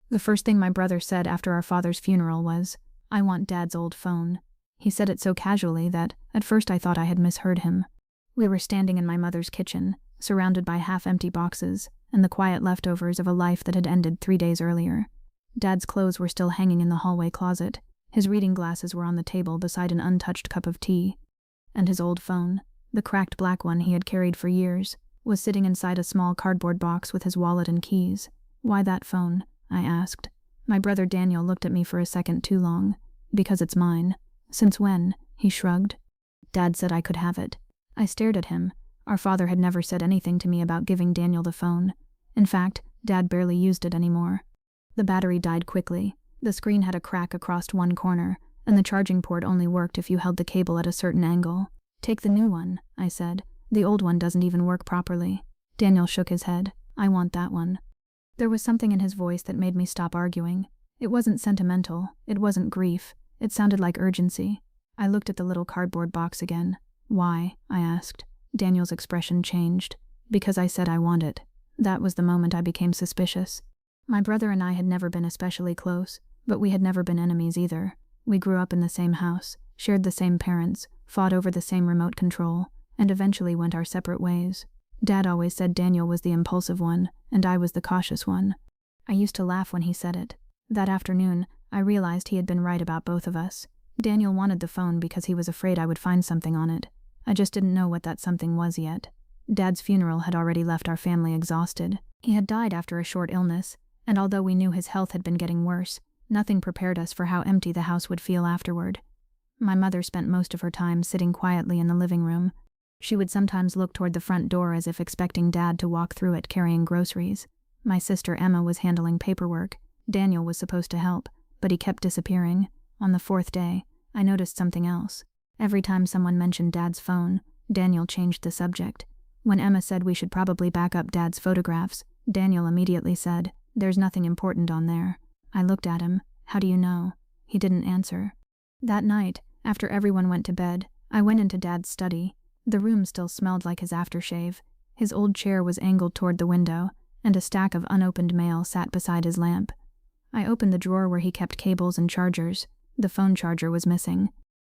The first thing my brother said after our father's funeral was, "I want Dad's old phone." He said it so casually that, at first I thought I had misheard him. We were standing in my mother's kitchen, surrounded by half-empty boxes, and the quiet leftovers of a life that had ended 3 days earlier. Dad's clothes were still hanging in the hallway closet. His reading glasses were on the table beside an untouched cup of tea. And his old phone, the cracked black one he had carried for years, was sitting inside a small cardboard box with his wallet and keys. "Why that phone?" I asked. My brother Daniel looked at me for a second too long. "Because it's mine." "Since when?" He shrugged. "Dad said I could have it." I stared at him. Our father had never said anything to me about giving Daniel the phone. In fact, Dad barely used it anymore. The battery died quickly. The screen had a crack across one corner, and the charging port only worked if you held the cable at a certain angle. "Take the new one," I said. "The old one doesn't even work properly." Daniel shook his head. "I want that one." There was something in his voice that made me stop arguing. It wasn't sentimental. It wasn't grief. It sounded like urgency. I looked at the little cardboard box again. "Why?" I asked. Daniel's expression changed. "Because I said I want it." That was the moment I became suspicious. My brother and I had never been especially close, but we had never been enemies either. We grew up in the same house, shared the same parents, fought over the same remote control, and eventually went our separate ways. Dad always said Daniel was the impulsive one, and I was the cautious one. I used to laugh when he said it. That afternoon, I realized he had been right about both of us. Daniel wanted the phone because he was afraid I would find something on it. I just didn't know what that something was yet. Dad's funeral had already left our family exhausted. He had died after a short illness, and although we knew his health had been getting worse, nothing prepared us for how empty the house would feel afterward. My mother spent most of her time sitting quietly in the living room. She would sometimes look toward the front door as if expecting Dad to walk through it carrying groceries. My sister Emma was handling paperwork. Daniel was supposed to help, but he kept disappearing. On the 4th day, I noticed something else. Every time someone mentioned Dad's phone, Daniel changed the subject. When Emma said we should probably back up Dad's photographs, Daniel immediately said, "There's nothing important on there." I looked at him. "How do you know?" He didn't answer. That night, after everyone went to bed, I went into Dad's study. The room still smelled like his aftershave. His old chair was angled toward the window, and a stack of unopened mail sat beside his lamp. I opened the drawer where he kept cables and chargers. The phone charger was missing.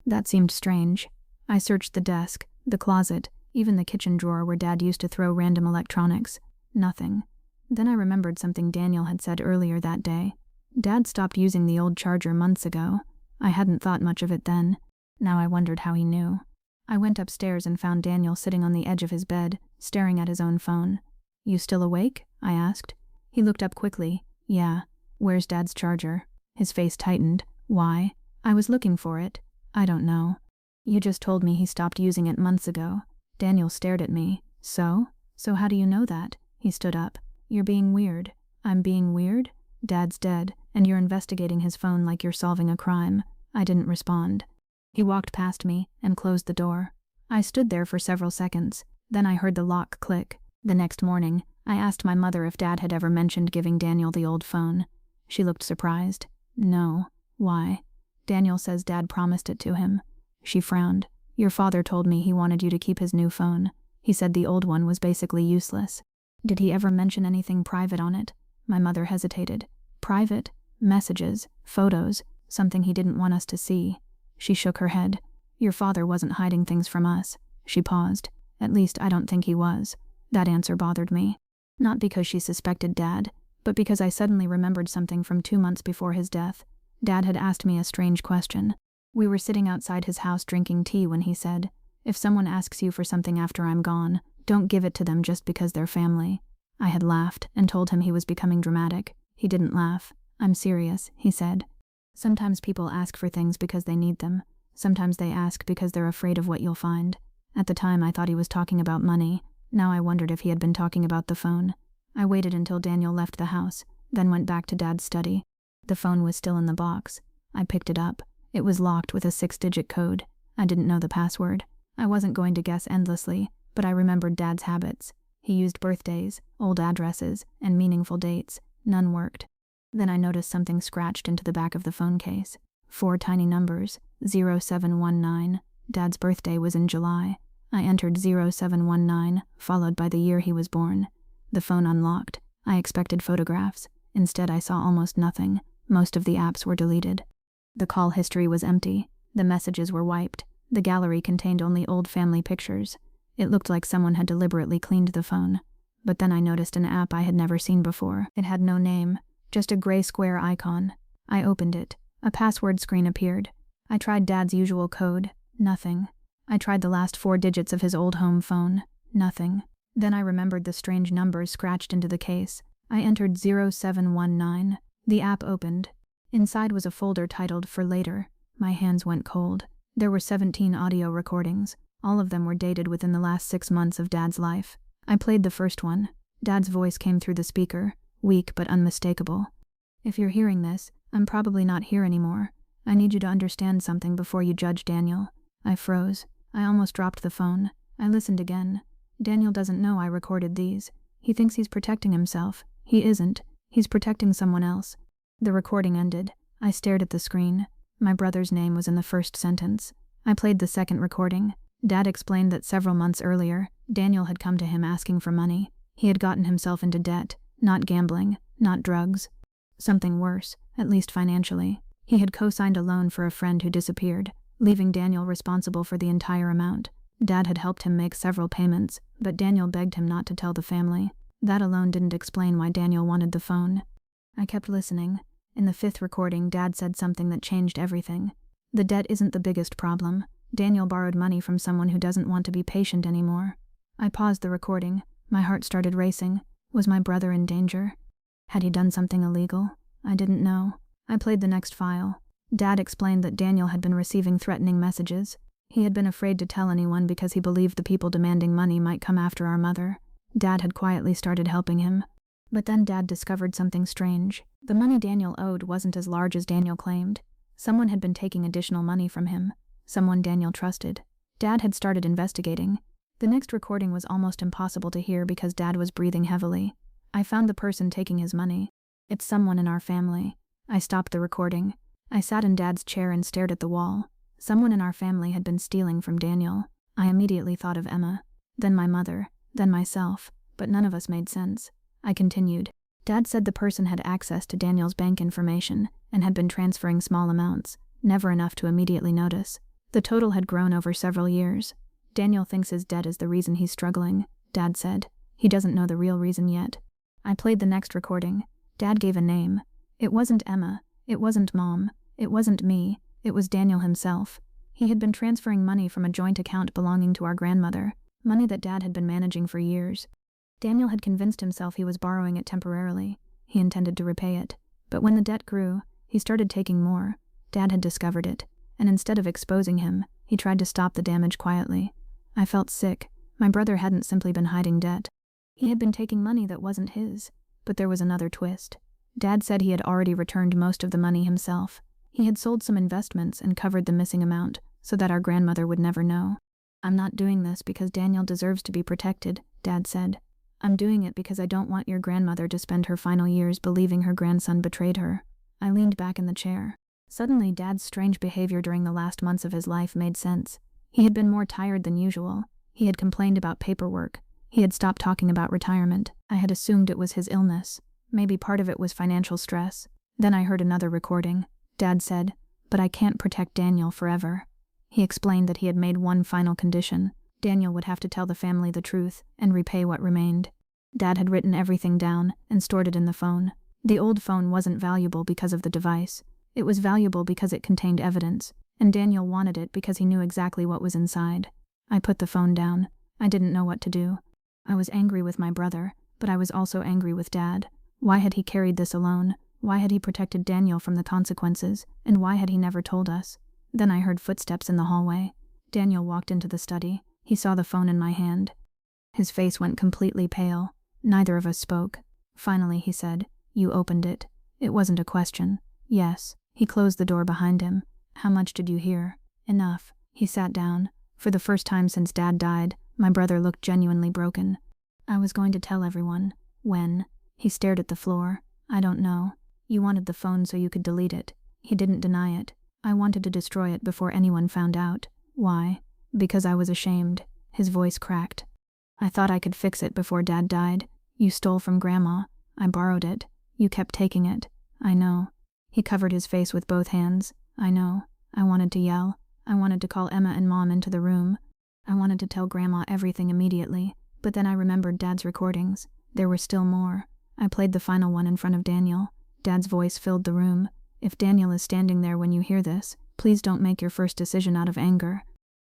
That seemed strange. I searched the desk, the closet, even the kitchen drawer where Dad used to throw random electronics. Nothing. Then I remembered something Daniel had said earlier that day. Dad stopped using the old charger months ago. I hadn't thought much of it then. Now I wondered how he knew. I went upstairs and found Daniel sitting on the edge of his bed, staring at his own phone. "You still awake?" I asked. He looked up quickly. "Yeah." "Where's Dad's charger?" His face tightened. "Why?" "I was looking for it." "I don't know." "You just told me he stopped using it months ago." Daniel stared at me. "So? So how do you know that?" He stood up. "You're being weird." "I'm being weird?" "Dad's dead, and you're investigating his phone like you're solving a crime." I didn't respond. He walked past me and closed the door. I stood there for several seconds. Then I heard the lock click. The next morning, I asked my mother if Dad had ever mentioned giving Daniel the old phone. She looked surprised. "No." "Why?" "Daniel says Dad promised it to him." She frowned. "Your father told me he wanted you to keep his new phone. He said the old one was basically useless." "Did he ever mention anything private on it?" My mother hesitated. "Private? Messages, photos, something he didn't want us to see." She shook her head. "Your father wasn't hiding things from us." She paused. "At least I don't think he was." That answer bothered me. Not because she suspected Dad, but because I suddenly remembered something from 2 months before his death. Dad had asked me a strange question. We were sitting outside his house drinking tea when he said, "If someone asks you for something after I'm gone, don't give it to them just because they're family." I had laughed and told him he was becoming dramatic. He didn't laugh. "I'm serious," he said. "Sometimes people ask for things because they need them. Sometimes they ask because they're afraid of what you'll find." At the time I thought he was talking about money. Now I wondered if he had been talking about the phone. I waited until Daniel left the house, then went back to Dad's study. The phone was still in the box. I picked it up. It was locked with a 6-digit code. I didn't know the password. I wasn't going to guess endlessly, but I remembered Dad's habits. He used birthdays, old addresses, and meaningful dates. None worked. Then I noticed something scratched into the back of the phone case. 4 tiny numbers, 0719. Dad's birthday was in July. I entered 0719, followed by the year he was born. The phone unlocked. I expected photographs. Instead, I saw almost nothing. Most of the apps were deleted. The call history was empty. The messages were wiped. The gallery contained only old family pictures. It looked like someone had deliberately cleaned the phone. But then I noticed an app I had never seen before. It had no name, just a gray square icon. I opened it. A password screen appeared. I tried Dad's usual code. Nothing. I tried the last 4 digits of his old home phone. Nothing. Then I remembered the strange numbers scratched into the case. I entered 0719. The app opened. Inside was a folder titled For Later. My hands went cold. There were 17 audio recordings. All of them were dated within the last 6 months of Dad's life. I played the first one. Dad's voice came through the speaker, weak but unmistakable. "If you're hearing this, I'm probably not here anymore. I need you to understand something before you judge Daniel." I froze. I almost dropped the phone. I listened again. Daniel doesn't know I recorded these. He thinks he's protecting himself. He isn't. He's protecting someone else. The recording ended. I stared at the screen. My brother's name was in the first sentence. I played the second recording. Dad explained that several months earlier, Daniel had come to him asking for money. He had gotten himself into debt, not gambling, not drugs. Something worse, at least financially. He had co-signed a loan for a friend who disappeared, leaving Daniel responsible for the entire amount. Dad had helped him make several payments, but Daniel begged him not to tell the family. That alone didn't explain why Daniel wanted the phone. I kept listening. In the 5th recording, Dad said something that changed everything. The debt isn't the biggest problem. Daniel borrowed money from someone who doesn't want to be patient anymore. I paused the recording. My heart started racing. Was my brother in danger? Had he done something illegal? I didn't know. I played the next file. Dad explained that Daniel had been receiving threatening messages. He had been afraid to tell anyone because he believed the people demanding money might come after our mother. Dad had quietly started helping him. But then Dad discovered something strange. The money Daniel owed wasn't as large as Daniel claimed. Someone had been taking additional money from him. Someone Daniel trusted. Dad had started investigating. The next recording was almost impossible to hear because Dad was breathing heavily. I found the person taking his money. It's someone in our family. I stopped the recording. I sat in Dad's chair and stared at the wall. Someone in our family had been stealing from Daniel. I immediately thought of Emma, then my mother, then myself, but none of us made sense. I continued. Dad said the person had access to Daniel's bank information and had been transferring small amounts, never enough to immediately notice. The total had grown over several years. Daniel thinks his debt is the reason he's struggling, Dad said. He doesn't know the real reason yet. I played the next recording. Dad gave a name. It wasn't Emma. It wasn't Mom. It wasn't me. It was Daniel himself. He had been transferring money from a joint account belonging to our grandmother, money that Dad had been managing for years. Daniel had convinced himself he was borrowing it temporarily. He intended to repay it. But when the debt grew, he started taking more. Dad had discovered it, and instead of exposing him, he tried to stop the damage quietly. I felt sick. My brother hadn't simply been hiding debt. He had been taking money that wasn't his. But there was another twist. Dad said he had already returned most of the money himself. He had sold some investments and covered the missing amount so that our grandmother would never know. "I'm not doing this because Daniel deserves to be protected," Dad said. "I'm doing it because I don't want your grandmother to spend her final years believing her grandson betrayed her." I leaned back in the chair. Suddenly, Dad's strange behavior during the last months of his life made sense. He had been more tired than usual. He had complained about paperwork. He had stopped talking about retirement. I had assumed it was his illness. Maybe part of it was financial stress. Then I heard another recording. Dad said, "But I can't protect Daniel forever." He explained that he had made one final condition. Daniel would have to tell the family the truth and repay what remained. Dad had written everything down and stored it in the phone. The old phone wasn't valuable because of the device. It was valuable because it contained evidence, and Daniel wanted it because he knew exactly what was inside. I put the phone down. I didn't know what to do. I was angry with my brother, but I was also angry with Dad. Why had he carried this alone? Why had he protected Daniel from the consequences? And why had he never told us? Then I heard footsteps in the hallway. Daniel walked into the study. He saw the phone in my hand. His face went completely pale. Neither of us spoke. Finally, he said, "You opened it." It wasn't a question. "Yes." He closed the door behind him. "How much did you hear?" "Enough." He sat down. For the first time since Dad died, my brother looked genuinely broken. "I was going to tell everyone." "When?" He stared at the floor. "I don't know. You wanted the phone so you could delete it." He didn't deny it. "I wanted to destroy it before anyone found out." "Why?" "Because I was ashamed." His voice cracked. "I thought I could fix it before Dad died. You stole from Grandma. I borrowed it. You kept taking it. I know. He covered his face with both hands. I know. I wanted to yell. I wanted to call Emma and Mom into the room. I wanted to tell Grandma everything immediately, but then I remembered Dad's recordings. There were still more. I played the final one in front of Daniel. Dad's voice filled the room. If Daniel is standing there when you hear this, please don't make your first decision out of anger.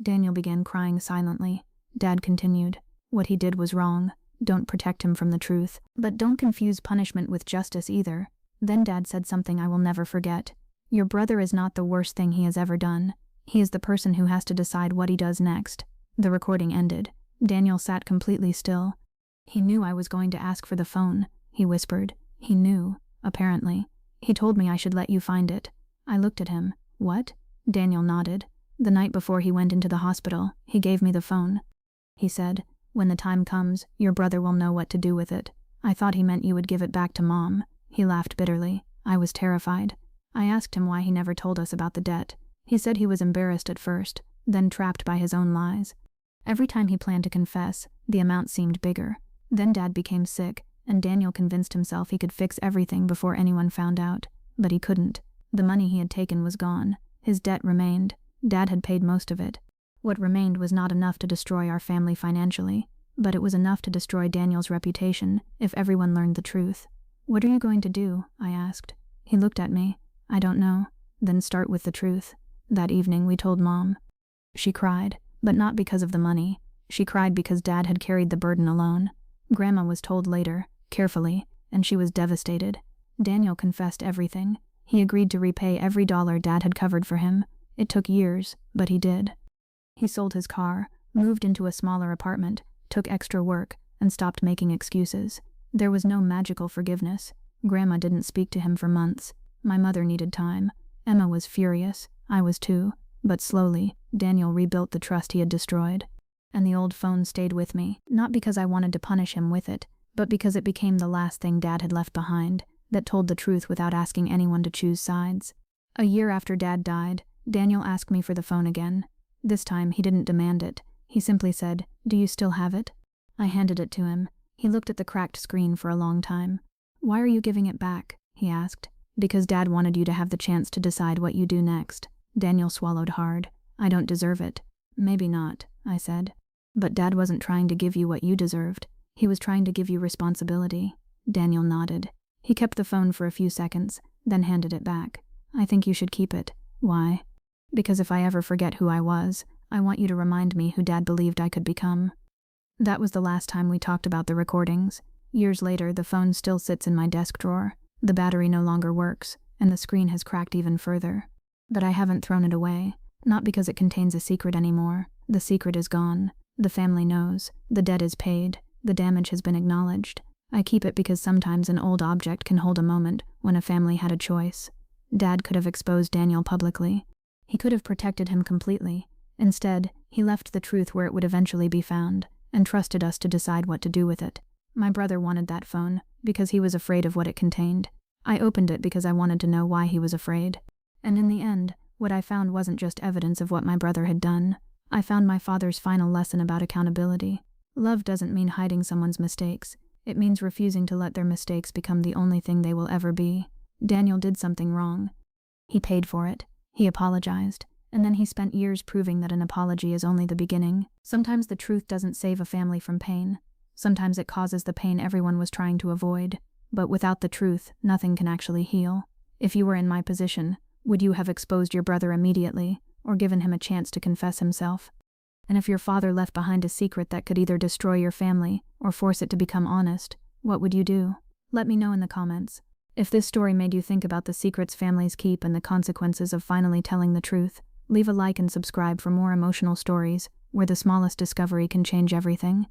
Daniel began crying silently. Dad continued. What he did was wrong. Don't protect him from the truth. But don't confuse punishment with justice either. Then Dad said something I will never forget. Your brother is not the worst thing he has ever done. He is the person who has to decide what he does next. The recording ended. Daniel sat completely still. He knew I was going to ask for the phone, he whispered. He knew, apparently. He told me I should let you find it. I looked at him. What? Daniel nodded. The night before he went into the hospital, he gave me the phone. He said, when the time comes, your brother will know what to do with it. I thought he meant you would give it back to Mom. He laughed bitterly. I was terrified. I asked him why he never told us about the debt. He said he was embarrassed at first, then trapped by his own lies. Every time he planned to confess, the amount seemed bigger. Then Dad became sick, and Daniel convinced himself he could fix everything before anyone found out. But he couldn't. The money he had taken was gone. His debt remained. Dad had paid most of it. What remained was not enough to destroy our family financially, but it was enough to destroy Daniel's reputation if everyone learned the truth. What are you going to do? I asked. He looked at me. I don't know. Then start with the truth. That evening we told Mom. She cried, but not because of the money. She cried because Dad had carried the burden alone. Grandma was told later, carefully, and she was devastated. Daniel confessed everything. He agreed to repay every dollar Dad had covered for him. It took years, but he did. He sold his car, moved into a smaller apartment, took extra work, and stopped making excuses. There was no magical forgiveness. Grandma didn't speak to him for months. My mother needed time. Emma was furious. I was too. But slowly, Daniel rebuilt the trust he had destroyed. And the old phone stayed with me, not because I wanted to punish him with it, but because it became the last thing Dad had left behind, that told the truth without asking anyone to choose sides. A year after Dad died, Daniel asked me for the phone again. This time, he didn't demand it. He simply said, "Do you still have it?" I handed it to him. He looked at the cracked screen for a long time. "Why are you giving it back?" he asked. "Because Dad wanted you to have the chance to decide what you do next." Daniel swallowed hard. "I don't deserve it." "Maybe not," I said. "But Dad wasn't trying to give you what you deserved. He was trying to give you responsibility." Daniel nodded. He kept the phone for a few seconds, then handed it back. "I think you should keep it." "Why?" "Because if I ever forget who I was, I want you to remind me who Dad believed I could become." That was the last time we talked about the recordings. Years later, the phone still sits in my desk drawer. The battery no longer works, and the screen has cracked even further. But I haven't thrown it away, not because it contains a secret anymore. The secret is gone. The family knows. The debt is paid. The damage has been acknowledged. I keep it because sometimes an old object can hold a moment when a family had a choice. Dad could have exposed Daniel publicly. He could have protected him completely. Instead, he left the truth where it would eventually be found, and trusted us to decide what to do with it. My brother wanted that phone because he was afraid of what it contained. I opened it because I wanted to know why he was afraid. And in the end, what I found wasn't just evidence of what my brother had done. I found my father's final lesson about accountability. Love doesn't mean hiding someone's mistakes. It means refusing to let their mistakes become the only thing they will ever be. Daniel did something wrong. He paid for it. He apologized. And then he spent years proving that an apology is only the beginning. Sometimes the truth doesn't save a family from pain. Sometimes it causes the pain everyone was trying to avoid. But without the truth, nothing can actually heal. If you were in my position, would you have exposed your brother immediately, or given him a chance to confess himself? And if your father left behind a secret that could either destroy your family or force it to become honest, what would you do? Let me know in the comments. If this story made you think about the secrets families keep and the consequences of finally telling the truth, leave a like and subscribe for more emotional stories where the smallest discovery can change everything.